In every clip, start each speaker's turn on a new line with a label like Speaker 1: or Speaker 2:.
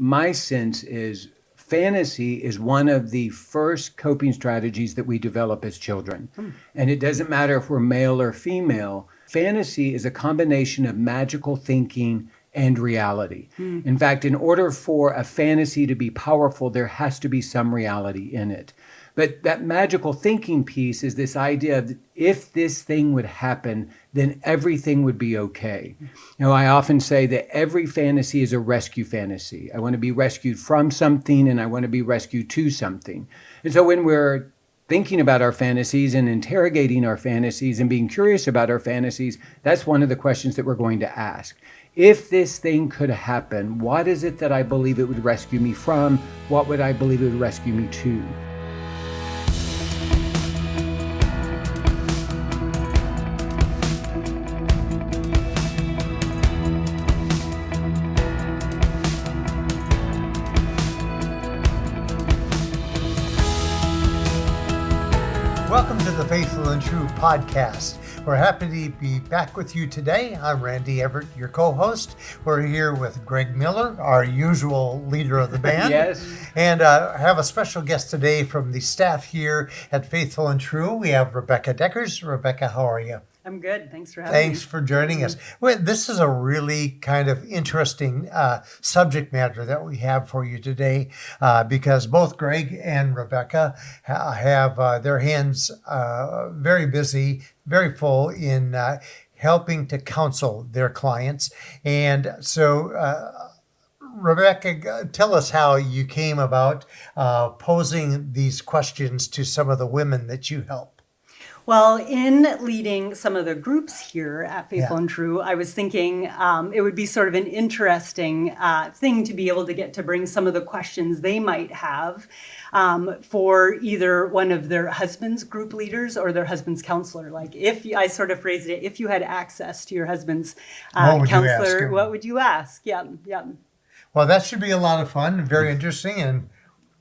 Speaker 1: my sense is fantasy is one of the first coping strategies that we develop as children. And it doesn't matter if we're male or female. Fantasy is a combination of magical thinking and reality. In fact, in order for a fantasy to be powerful, there has to be some reality in it. But that magical thinking piece is this idea of if this thing would happen, then everything would be okay. I often say that every fantasy is a rescue fantasy. I want to be rescued from something and I want to be rescued to something. And so when we're thinking about our fantasies and interrogating our fantasies and being curious about our fantasies, that's one of the questions that we're going to ask. If this thing could happen, what is it that I believe it would rescue me from? What would I believe it would rescue me to?
Speaker 2: Welcome to the Faithful and True podcast. We're happy to be back with you today. I'm Randy Everett, your co-host. We're here with Greg Miller, our usual leader of the band.
Speaker 1: Yes.
Speaker 2: And have a special guest today from the staff here at Faithful and True. We have Rebecca Dekkers. Rebecca, how are you?
Speaker 3: I'm good. Thanks for having me.
Speaker 2: Thanks for joining us. Well, this is a really kind of interesting subject matter that we have for you today because both Greg and Rebecca have their hands very busy, very full in helping to counsel their clients. And so, Rebecca, tell us how you came about posing these questions to some of the women that you help.
Speaker 3: Well, in leading some of the groups here at Faithful and True, I was thinking it would be sort of an interesting thing to be able to get to bring some of the questions they might have for either one of their husband's group leaders or their husband's counselor. Like if I sort of phrased it, if you had access to your husband's counselor, what would you ask? Yeah.
Speaker 2: Well, that should be a lot of fun, very interesting, and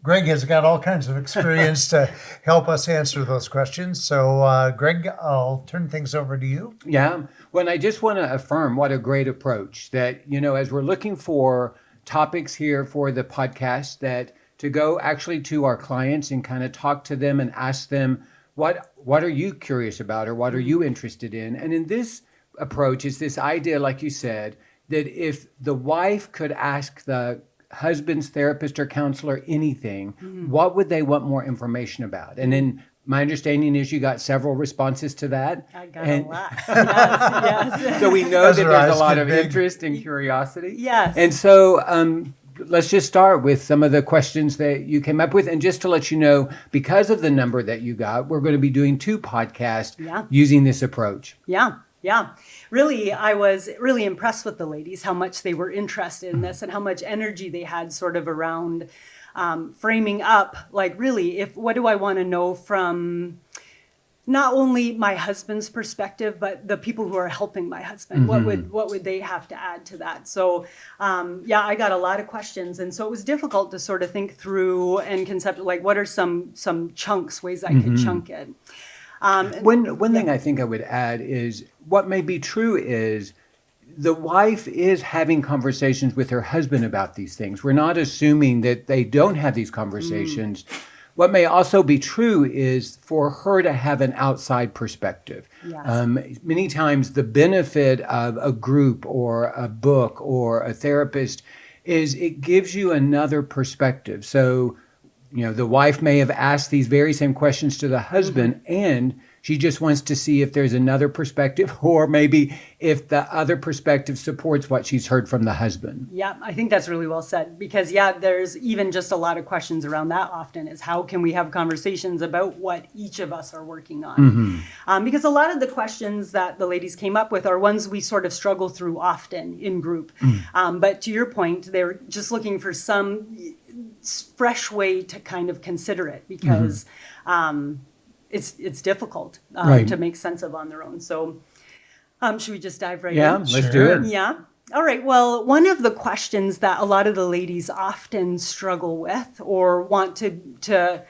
Speaker 2: Greg has got all kinds of experience to help us answer those questions. So, Greg, I'll turn things over to you.
Speaker 1: Yeah. Well, I just want to affirm what a great approach that, as we're looking for topics here for the podcast, that to go actually to our clients and kind of talk to them and ask them, what are you curious about or what are you interested in? And in this approach, it's this idea, like you said, that if the wife could ask the husband's therapist or counselor anything, what would they want more information about? And then my understanding is you got several responses to that.
Speaker 3: I got a lot. Yes.
Speaker 1: So we know that there's a lot of interest and curiosity.
Speaker 3: Yes.
Speaker 1: And so let's just start with some of the questions that you came up with. And just to let you know, because of the number that you got, we're going to be doing 2 podcasts using this approach.
Speaker 3: Yeah. Really, I was really impressed with the ladies, how much they were interested in this and how much energy they had sort of around framing up, like really, what do I want to know from not only my husband's perspective, but the people who are helping my husband. What would they have to add to that? So, I got a lot of questions. And so it was difficult to sort of think through and concept, like, what are some chunks, ways I could chunk it.
Speaker 1: One thing I think I would add is what may be true is the wife is having conversations with her husband about these things. We're not assuming that they don't have these conversations. What may also be true is for her to have an outside perspective. Yes. Many times the benefit of a group or a book or a therapist is it gives you another perspective. So the wife may have asked these very same questions to the husband, and she just wants to see if there's another perspective, or maybe if the other perspective supports what she's heard from the husband.
Speaker 3: Yeah, I think that's really well said, because there's even just a lot of questions around that often is how can we have conversations about what each of us are working on? Because a lot of the questions that the ladies came up with are ones we sort of struggle through often in group. But to your point, they're just looking for some fresh way to kind of consider it, because it's difficult to make sense of on their own. So should we just dive right in?
Speaker 1: Yeah, let's do it.
Speaker 3: Yeah. All right. Well, one of the questions that a lot of the ladies often struggle with or want to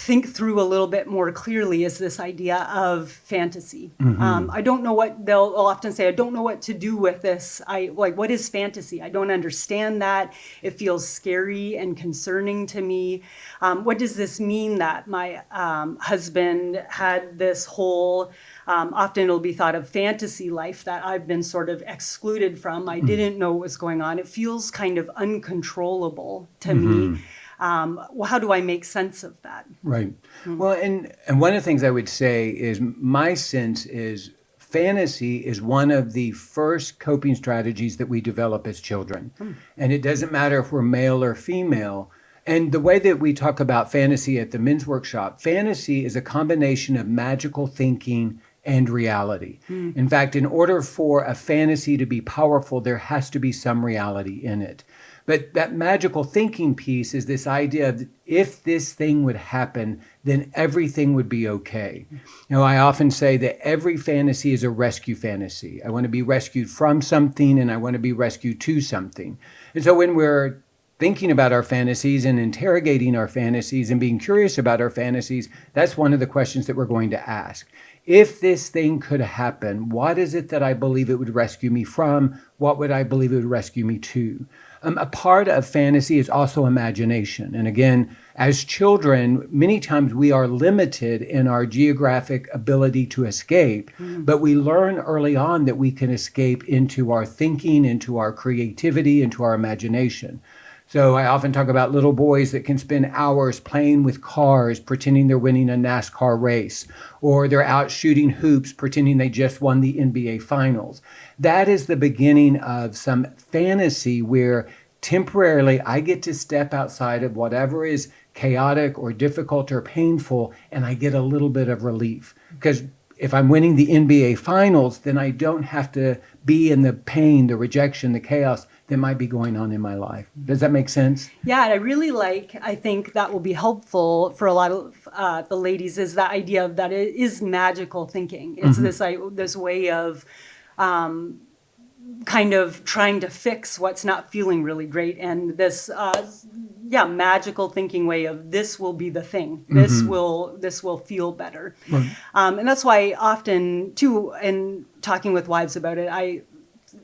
Speaker 3: think through a little bit more clearly is this idea of fantasy. I don't know what they'll often say. I don't know what to do with this. What is fantasy? I don't understand that. It feels scary and concerning to me. What does this mean that my husband had this whole, often it'll be thought of fantasy life that I've been sort of excluded from. I didn't know what was going on. It feels kind of uncontrollable to me. How do I make sense of that?
Speaker 1: Right. Well, and one of the things I would say is my sense is fantasy is one of the first coping strategies that we develop as children. And it doesn't matter if we're male or female. And the way that we talk about fantasy at the men's workshop, fantasy is a combination of magical thinking and reality. In fact, in order for a fantasy to be powerful, there has to be some reality in it. But that magical thinking piece is this idea of if this thing would happen, then everything would be okay. I often say that every fantasy is a rescue fantasy. I want to be rescued from something and I want to be rescued to something. And so when we're thinking about our fantasies and interrogating our fantasies and being curious about our fantasies, that's one of the questions that we're going to ask. If this thing could happen, what is it that I believe it would rescue me from? What would I believe it would rescue me to? A part of fantasy is also imagination. And again, as children, many times we are limited in our geographic ability to escape, but we learn early on that we can escape into our thinking, into our creativity, into our imagination. So I often talk about little boys that can spend hours playing with cars, pretending they're winning a NASCAR race, or they're out shooting hoops, pretending they just won the NBA finals. That is the beginning of some fantasy where temporarily I get to step outside of whatever is chaotic or difficult or painful, and I get a little bit of relief. Because if I'm winning the NBA finals, then I don't have to be in the pain, the rejection, the chaos that might be going on in my life. Does that make sense?
Speaker 3: Yeah, and I think that will be helpful for a lot of the ladies is that idea of that it is magical thinking. It's this way of kind of trying to fix what's not feeling really great, and this magical thinking way of this will be the thing. This will feel better. Right. And that's why often too, in talking with wives about it,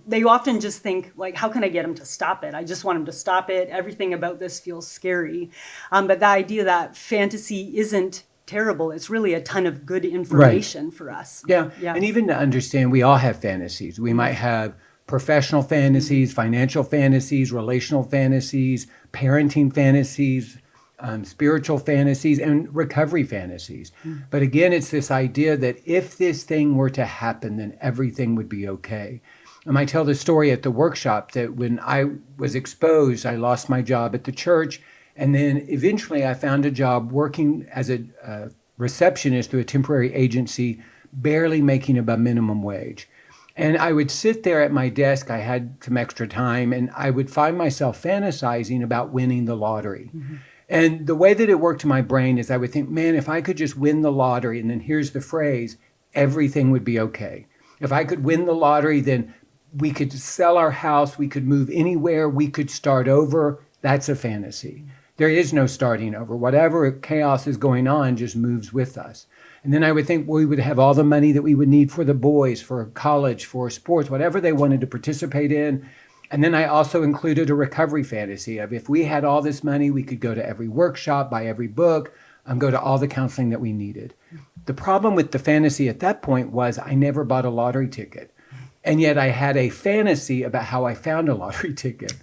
Speaker 3: they often just think, like, how can I get him to stop it? I just want him to stop it. Everything about this feels scary. But the idea that fantasy isn't terrible, it's really a ton of good information for us.
Speaker 1: Yeah. And even to understand, we all have fantasies. We might have professional fantasies, financial fantasies, relational fantasies, parenting fantasies, spiritual fantasies, and recovery fantasies. But again, it's this idea that if this thing were to happen, then everything would be okay. I tell the story at the workshop that when I was exposed, I lost my job at the church. And then eventually I found a job working as a receptionist through a temporary agency, barely making above minimum wage. And I would sit there at my desk. I had some extra time, and I would find myself fantasizing about winning the lottery. And the way that it worked in my brain is I would think, man, if I could just win the lottery, and then here's the phrase, everything would be okay. If I could win the lottery, then we could sell our house, we could move anywhere, we could start over. That's a fantasy. There is no starting over. Whatever chaos is going on just moves with us. And then I would think we would have all the money that we would need for the boys, for college, for sports, whatever they wanted to participate in. And then I also included a recovery fantasy of if we had all this money, we could go to every workshop, buy every book, and go to all the counseling that we needed. The problem with the fantasy at that point was I never bought a lottery ticket. And yet I had a fantasy about how I found a lottery ticket.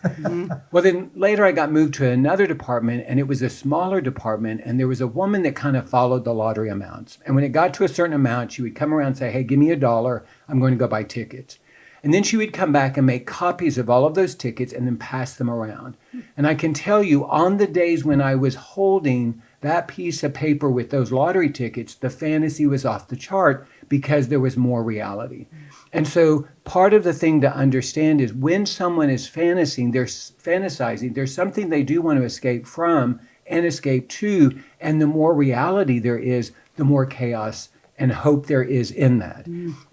Speaker 1: Well, then later I got moved to another department, and it was a smaller department, and there was a woman that kind of followed the lottery amounts. And when it got to a certain amount, she would come around and say, hey, give me $1. I'm going to go buy tickets. And then she would come back and make copies of all of those tickets and then pass them around. And I can tell you, on the days when I was holding that piece of paper with those lottery tickets, the fantasy was off the chart because there was more reality. And so part of the thing to understand is when someone is fantasizing, there's something they do want to escape from and escape to. And the more reality there is, the more chaos and hope there is in that.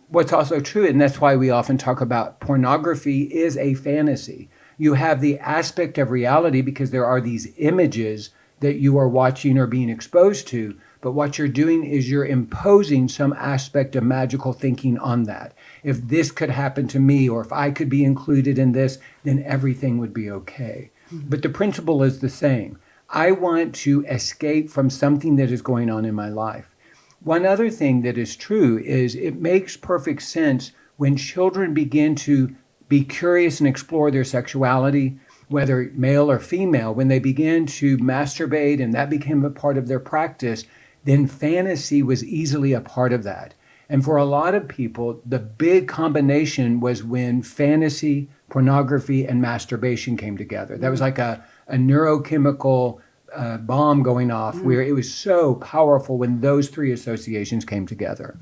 Speaker 1: What's also true, and that's why we often talk about pornography is a fantasy. You have the aspect of reality because there are these images that you are watching or being exposed to, but what you're doing is you're imposing some aspect of magical thinking on that. If this could happen to me, or if I could be included in this, then everything would be okay. But the principle is the same. I want to escape from something that is going on in my life. One other thing that is true is it makes perfect sense when children begin to be curious and explore their sexuality, whether male or female, when they begin to masturbate and that became a part of their practice, then fantasy was easily a part of that. And for a lot of people, the big combination was when fantasy, pornography, and masturbation came together. That was like a neurochemical bomb going off where it was so powerful when those three associations came together.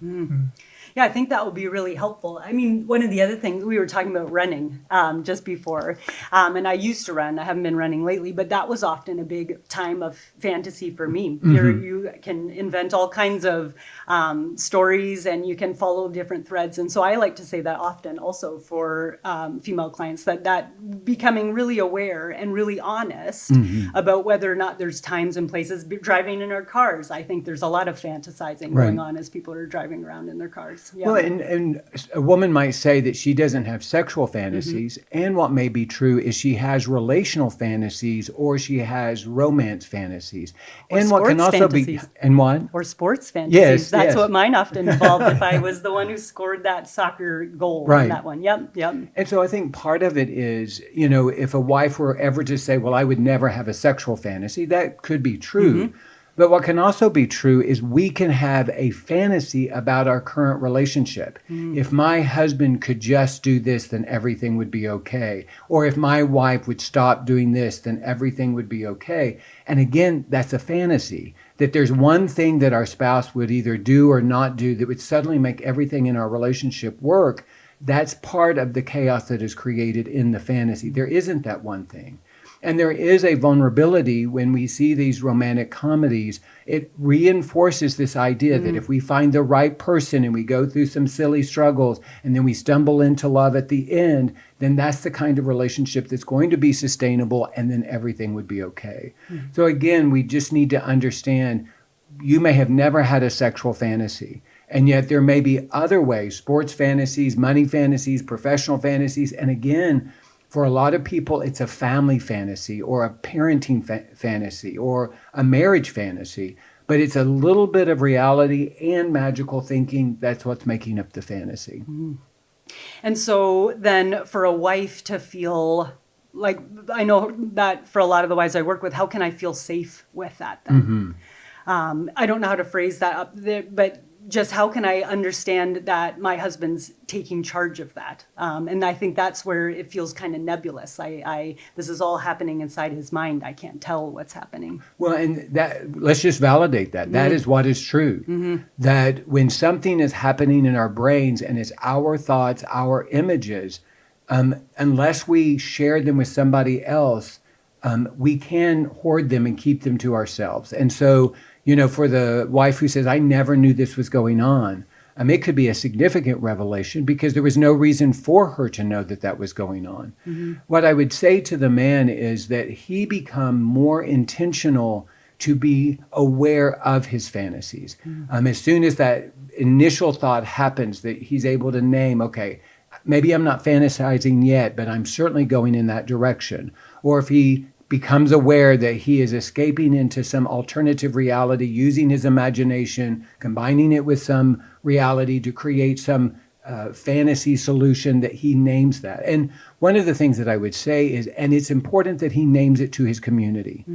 Speaker 3: Yeah, I think that would be really helpful. I mean, one of the other things, we were talking about running just before, and I used to run. I haven't been running lately, but that was often a big time of fantasy for me. You can invent all kinds of stories, and you can follow different threads. And so I like to say that often also for female clients, that becoming really aware and really honest about whether or not there's times and places, driving in our cars. I think there's a lot of fantasizing going on as people are driving around in their cars. Yeah.
Speaker 1: Well, and a woman might say that she doesn't have sexual fantasies, and what may be true is she has relational fantasies or she has romance fantasies.
Speaker 3: Or
Speaker 1: and what can
Speaker 3: sports
Speaker 1: also
Speaker 3: fantasies.
Speaker 1: be, and what?
Speaker 3: Or sports fantasies.
Speaker 1: Yes,
Speaker 3: That's
Speaker 1: yes.
Speaker 3: what mine often involved if I was the one who scored that soccer goal
Speaker 1: Right.
Speaker 3: in that one. Yep.
Speaker 1: And so I think part of it is, if a wife were ever to say, well, I would never have a sexual fantasy, that could be true. But what can also be true is we can have a fantasy about our current relationship. If my husband could just do this, then everything would be okay. Or if my wife would stop doing this, then everything would be okay. And again, that's a fantasy, that there's one thing that our spouse would either do or not do that would suddenly make everything in our relationship work. That's part of the chaos that is created in the fantasy. There isn't that one thing. And there is a vulnerability when we see these romantic comedies. It reinforces this idea that if we find the right person and we go through some silly struggles and then we stumble into love at the end, then that's the kind of relationship that's going to be sustainable, and then everything would be okay. So again, we just need to understand you may have never had a sexual fantasy. And yet there may be other ways, sports fantasies, money fantasies, professional fantasies. And again, for a lot of people, it's a family fantasy or a parenting fantasy or a marriage fantasy. But it's a little bit of reality and magical thinking. That's what's making up the fantasy.
Speaker 3: And so then for a wife to feel like, I know that for a lot of the wives I work with, how can I feel safe with that then? I don't know how to phrase that up there, but just how can I understand that my husband's taking charge of that? And I think that's where it feels kind of nebulous. This is all happening inside his mind. I can't tell what's happening.
Speaker 1: Well, and that let's just validate that. That is what is true. That when something is happening in our brains and it's our thoughts, our images, unless we share them with somebody else, we can hoard them and keep them to ourselves. And so, for the wife who says, I never knew this was going on, it could be a significant revelation because there was no reason for her to know that that was going on. What I would say to the man is that he become more intentional to be aware of his fantasies. As soon as that initial thought happens, that he's able to name, okay, maybe I'm not fantasizing yet, but I'm certainly going in that direction. Or if he becomes aware that he is escaping into some alternative reality, using his imagination, combining it with some reality to create some fantasy solution, that he names that. And one of the things that I would say is, and it's important that he names it to his community.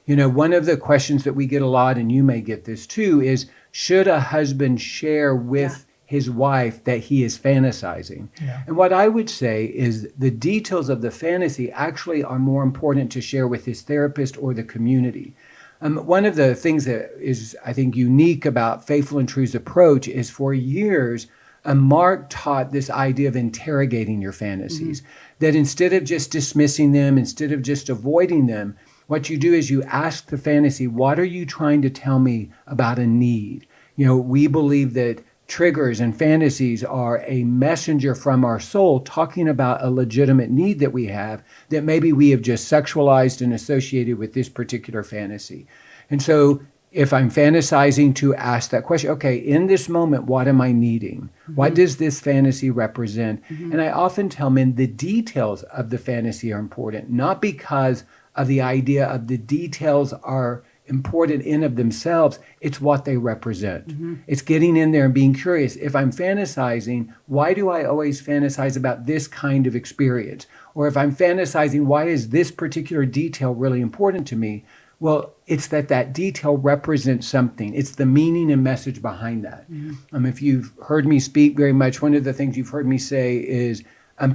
Speaker 1: One of the questions that we get a lot, and you may get this too, is should a husband share with his wife that he is fantasizing? And what I would say is the details of the fantasy actually are more important to share with his therapist or the community. One of the things that is, I think, unique about Faithful and True's approach is for years, Mark taught this idea of interrogating your fantasies, that instead of just dismissing them, instead of just avoiding them, what you do is you ask the fantasy, what are you trying to tell me about a need? We believe that triggers and fantasies are a messenger from our soul talking about a legitimate need that we have that maybe we have just sexualized and associated with this particular fantasy. And so if I'm fantasizing, to ask that question, okay, in this moment, what am I needing? What does this fantasy represent? And I often tell men the details of the fantasy are important, not because of the idea of the details are important in of themselves. It's what they represent. It's getting in there and being curious. If I'm fantasizing, why do I always fantasize about this kind of experience? Or if I'm fantasizing, why is this particular detail really important to me? Well, it's that detail represents something. It's the meaning and message behind that. If you've heard me speak very much, one of the things you've heard me say is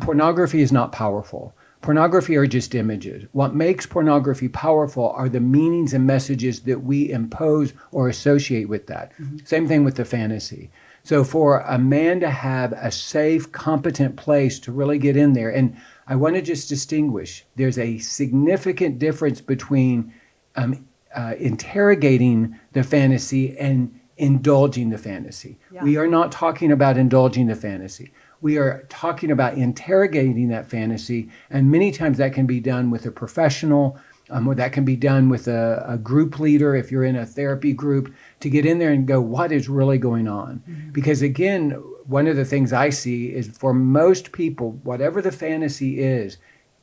Speaker 1: pornography is not powerful. Pornography are just images. What makes pornography powerful are the meanings and messages that we impose or associate with that. Same thing with the fantasy. So for a man to have a safe, competent place to really get in there, and I want to just distinguish, there's a significant difference between interrogating the fantasy and indulging the fantasy.
Speaker 3: Yeah.
Speaker 1: We are not talking about indulging the fantasy. We are talking about interrogating that fantasy, and many times that can be done with a professional, or that can be done with a group leader if you're in a therapy group, to get in there and go, what is really going on? Because again, one of the things I see is for most people, whatever the fantasy is,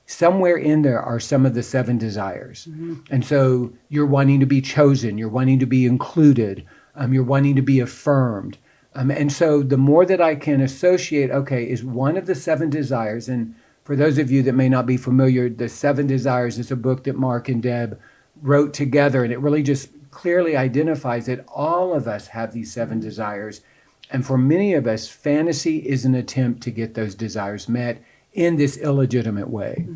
Speaker 1: somewhere in there are some of the 7 desires. And so you're wanting to be chosen, you're wanting to be included, you're wanting to be affirmed. And so the more that I can associate, okay, is one of the 7 desires, and for those of you that may not be familiar, the 7 Desires is a book that Mark and Deb wrote together, and it really just clearly identifies that all of us have these 7 desires. And for many of us, fantasy is an attempt to get those desires met in this illegitimate way.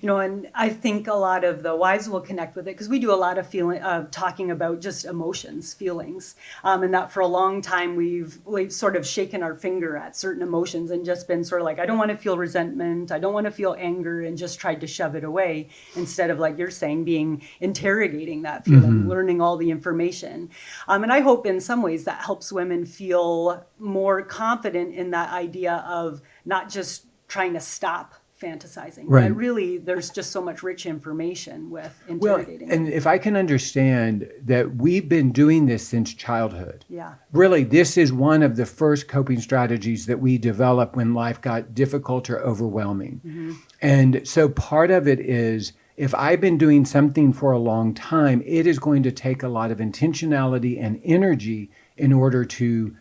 Speaker 3: And I think a lot of the wives will connect with it because we do a lot of talking about just emotions, feelings, and that for a long time we've sort of shaken our finger at certain emotions and just been sort of like, I don't want to feel resentment, I don't want to feel anger, and just tried to shove it away instead of, like you're saying, interrogating that feeling, learning all the information. And I hope in some ways that helps women feel more confident in that idea of not just trying to stop fantasizing.
Speaker 1: Right.
Speaker 3: But really, there's just so much rich information with interrogating.
Speaker 1: And if I can understand that we've been doing this since childhood.
Speaker 3: Yeah.
Speaker 1: Really, this is one of the first coping strategies that we developed when life got difficult or overwhelming. And so part of it is, if I've been doing something for a long time, it is going to take a lot of intentionality and energy in order to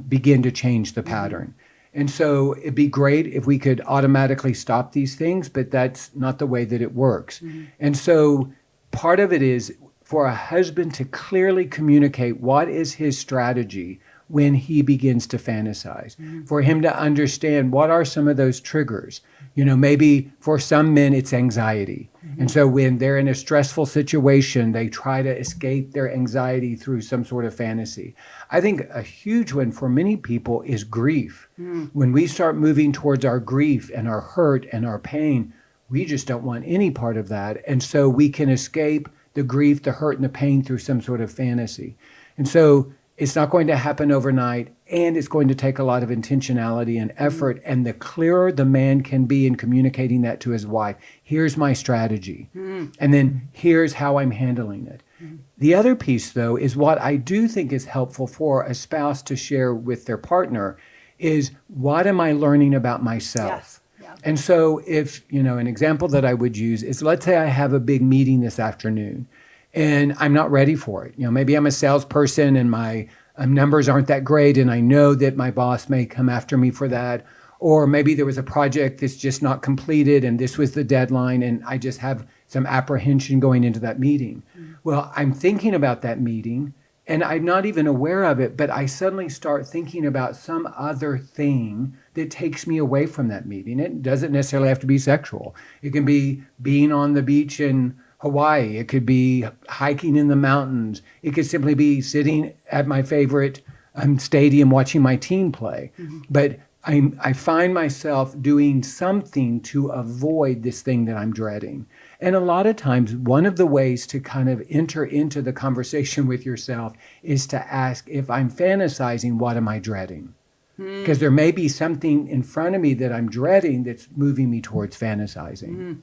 Speaker 1: begin to change the pattern. And so it'd be great if we could automatically stop these things, but that's not the way that it works. And so part of it is for a husband to clearly communicate what is his strategy when he begins to fantasize, for him to understand what are some of those triggers. Maybe for some men it's anxiety. And so when they're in a stressful situation, they try to escape their anxiety through some sort of fantasy. I think a huge one for many people is grief. When we start moving towards our grief and our hurt and our pain, we just don't want any part of that. And so we can escape the grief, the hurt, and the pain through some sort of fantasy. And so it's not going to happen overnight, and it's going to take a lot of intentionality and effort. And the clearer the man can be in communicating that to his wife, here's my strategy, and then here's how I'm handling it. The other piece, though, is what I do think is helpful for a spouse to share with their partner is, what am I learning about myself?
Speaker 3: Yes. Yeah.
Speaker 1: And so if, an example that I would use is, let's say I have a big meeting this afternoon, and I'm not ready for it. Maybe I'm a salesperson and my numbers aren't that great, and I know that my boss may come after me for that. Or maybe there was a project that's just not completed and this was the deadline, and I just have some apprehension going into that meeting. Well, I'm thinking about that meeting and I'm not even aware of it, but I suddenly start thinking about some other thing that takes me away from that meeting. It doesn't necessarily have to be sexual. It can be being on the beach in Hawaii. It could be hiking in the mountains. It could simply be sitting at my favorite stadium watching my team play. But I find myself doing something to avoid this thing that I'm dreading. And a lot of times, one of the ways to kind of enter into the conversation with yourself is to ask, if I'm fantasizing, what am I dreading? Because there may be something in front of me that I'm dreading that's moving me towards fantasizing.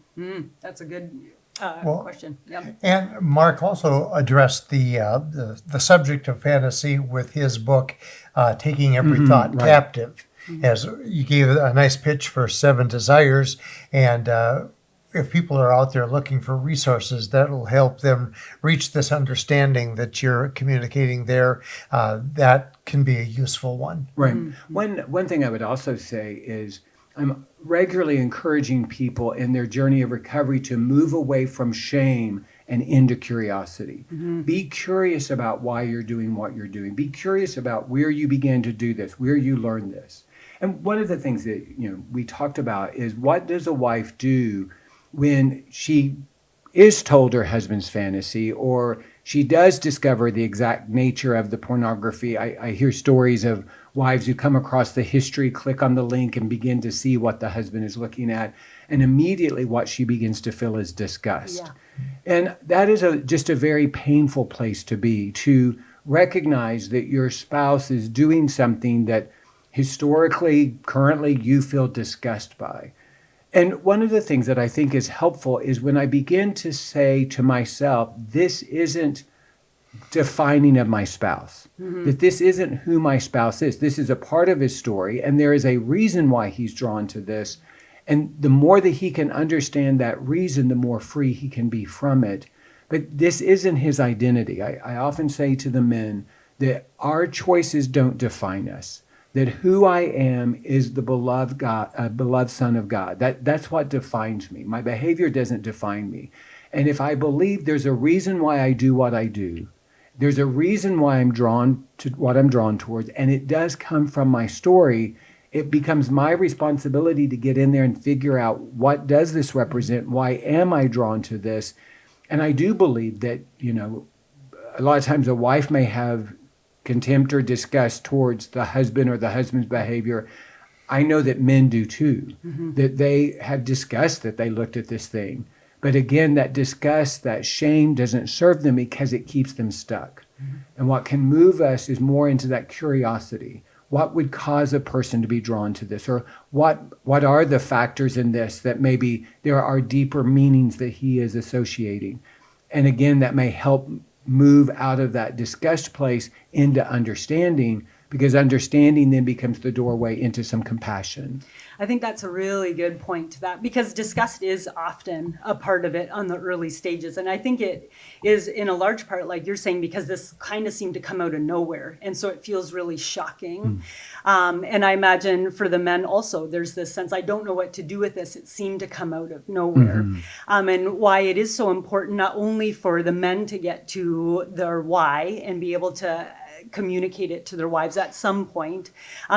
Speaker 3: That's a good question. Yep.
Speaker 2: And Mark also addressed the subject of fantasy with his book, Taking Every Thought Captive. As you gave a nice pitch for 7 Desires, and if people are out there looking for resources that will help them reach this understanding that you're communicating there, that can be a useful one.
Speaker 1: Right. One thing I would also say is I'm regularly encouraging people in their journey of recovery to move away from shame and into curiosity. Be curious about why you're doing what you're doing. Be curious about where you began to do this, where you learned this. And one of the things that we talked about is, what does a wife do when she is told her husband's fantasy, or she does discover the exact nature of the pornography? I hear stories of wives who come across the history, click on the link, and begin to see what the husband is looking at. And immediately what she begins to feel is disgust. Yeah. And that is just a very painful place to be, to recognize that your spouse is doing something that historically, currently, you feel disgust by. And one of the things that I think is helpful is when I begin to say to myself, this isn't defining of my spouse, that this isn't who my spouse is. This is a part of his story, and there is a reason why he's drawn to this. And the more that he can understand that reason, the more free he can be from it. But this isn't his identity. I often say to the men that our choices don't define us, that who I am is the beloved God, beloved Son of God. That's what defines me. My behavior doesn't define me. And if I believe there's a reason why I do what I do, there's a reason why I'm drawn to what I'm drawn towards, and it does come from my story, it becomes my responsibility to get in there and figure out, what does this represent? Why am I drawn to this? And I do believe that, a lot of times a wife may have contempt or disgust towards the husband or the husband's behavior. I know that men do too, that they have disgust that they looked at this thing. But again, that disgust, that shame doesn't serve them because it keeps them stuck. And what can move us is more into that curiosity. What would cause a person to be drawn to this? Or what are the factors in this that maybe there are deeper meanings that he is associating? And again, that may help move out of that disgust place into understanding, because understanding then becomes the doorway into some compassion.
Speaker 3: I think that's a really good point to that, because disgust is often a part of it on the early stages. And I think it is in a large part, like you're saying, because this kind of seemed to come out of nowhere. And so it feels really shocking. And I imagine for the men also, there's this sense, I don't know what to do with this. It seemed to come out of nowhere. And why it is so important, not only for the men to get to their why and be able to communicate it to their wives at some point,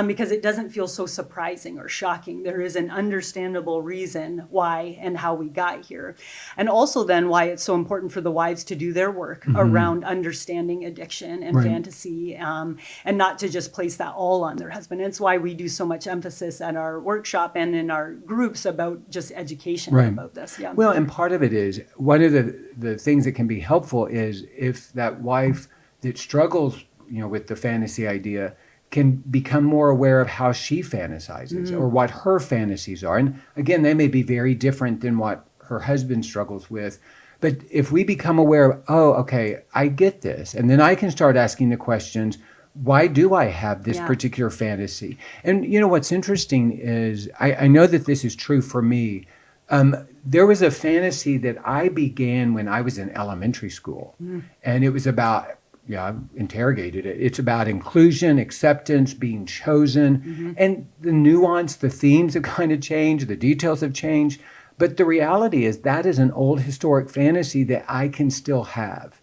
Speaker 3: because it doesn't feel so surprising or shocking. There is an understandable reason why and how we got here. And also then why it's so important for the wives to do their work around understanding addiction and fantasy, and not to just place that all on their husband. And it's why we do so much emphasis at our workshop and in our groups about just education about this. Yeah.
Speaker 1: Well, and part of it is, one of the things that can be helpful is if that wife that struggles with the fantasy idea can become more aware of how she fantasizes or what her fantasies are. And again, they may be very different than what her husband struggles with. But if we become aware of, oh, okay, I get this, and then I can start asking the questions, why do I have this particular fantasy? And what's interesting is, I know that this is true for me. There was a fantasy that I began when I was in elementary school, and it was about, I interrogated it. It's about inclusion, acceptance, being chosen, and the nuance, the themes have kind of changed, the details have changed. But the reality is that is an old historic fantasy that I can still have.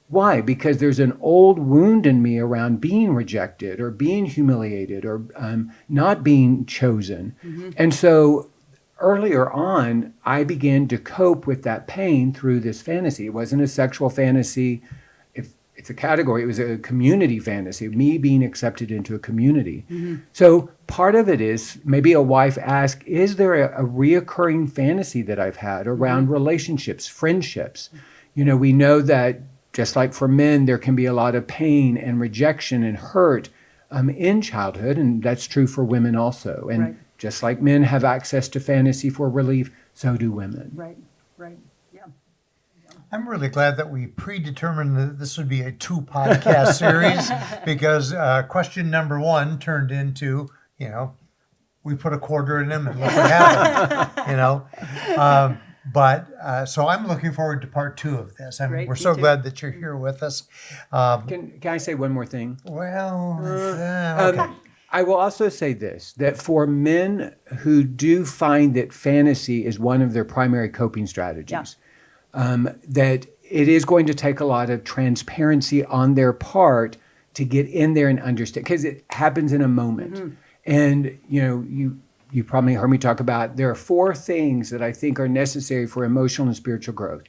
Speaker 1: Why? Because there's an old wound in me around being rejected or being humiliated or not being chosen. And so earlier on, I began to cope with that pain through this fantasy. It wasn't a sexual fantasy. it's a category. It was a community fantasy, me being accepted into a community. So part of it is maybe a wife asks, is there a reoccurring fantasy that I've had around relationships, friendships? You know, we know that just like for men, there can be a lot of pain and rejection and hurt in childhood, and that's true for women also. And just like men have access to fantasy for relief, so do women.
Speaker 3: Right. Yeah.
Speaker 2: I'm really glad that we predetermined that this would be a 2-podcast series because question number 1 turned into, we put a quarter in them and look what happened, So I'm looking forward to part 2 of this. We're so glad that you're here with us.
Speaker 1: Can I say one more thing?
Speaker 2: Well, okay.
Speaker 1: I will also say this, that for men who do find that fantasy is one of their primary coping strategies, that it is going to take a lot of transparency on their part to get in there and understand, because it happens in a moment. And, you probably heard me talk about, there are 4 things that I think are necessary for emotional and spiritual growth.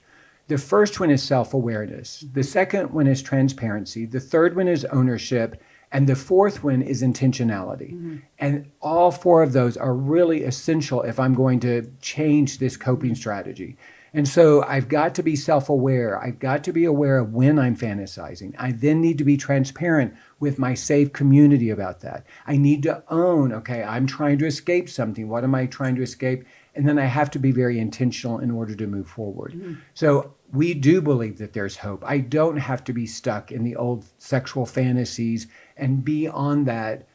Speaker 1: The first one is self-awareness. The second one is transparency. The third one is ownership. And the fourth one is intentionality. And all 4 of those are really essential if I'm going to change this coping strategy. And so I've got to be self-aware. I've got to be aware of when I'm fantasizing. I then need to be transparent with my safe community about that. I need to own, okay, I'm trying to escape something. What am I trying to escape? And then I have to be very intentional in order to move forward. So we do believe that there's hope. I don't have to be stuck in the old sexual fantasies and be on that,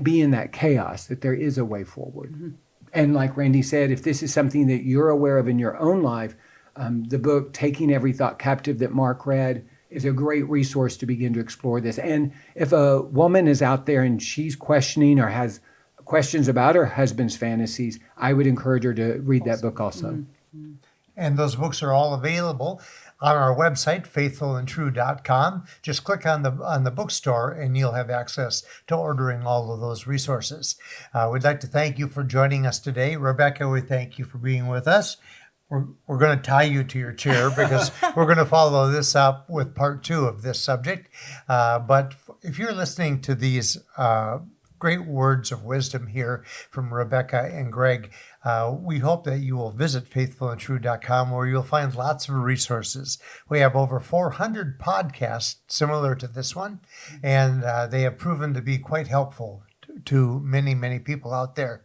Speaker 1: be in that chaos, that there is a way forward. And like Randy said, if this is something that you're aware of in your own life, the book, Taking Every Thought Captive that Mark read, is a great resource to begin to explore this. And if a woman is out there and she's questioning or has questions about her husband's fantasies, I would encourage her to read that book also.
Speaker 2: And those books are all available on our website, faithfulandtrue.com. Just click on the bookstore and you'll have access to ordering all of those resources. We'd like to thank you for joining us today. Rebecca, we thank you for being with us. We're going to tie you to your chair because we're going to follow this up with part 2 of this subject. But if you're listening to these great words of wisdom here from Rebecca and Greg, we hope that you will visit faithfulandtrue.com where you'll find lots of resources. We have over 400 podcasts similar to this one, and they have proven to be quite helpful to many, many people out there.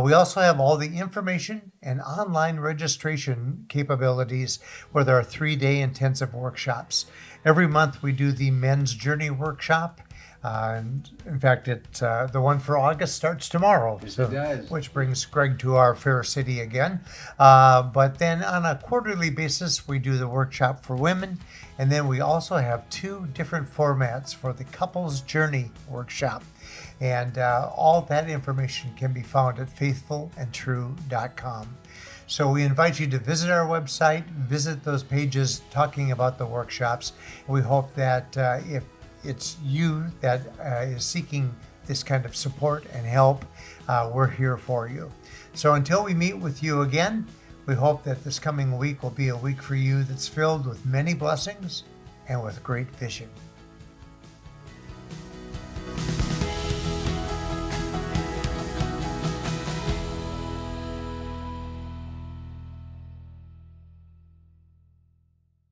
Speaker 2: We also have all the information and online registration capabilities with our 3-day intensive workshops. Every month we do the Men's Journey Workshop. And in fact, the one for August starts tomorrow,
Speaker 1: Yes, it does.
Speaker 2: Which brings Greg to our fair city again. But then on a quarterly basis, we do the workshop for women. And then we also have 2 different formats for the Couples Journey Workshop. And all that information can be found at faithfulandtrue.com. So we invite you to visit our website, visit those pages talking about the workshops. And we hope that if it's you that is seeking this kind of support and help, we're here for you. So until we meet with you again, we hope that this coming week will be a week for you that's filled with many blessings and with great vision.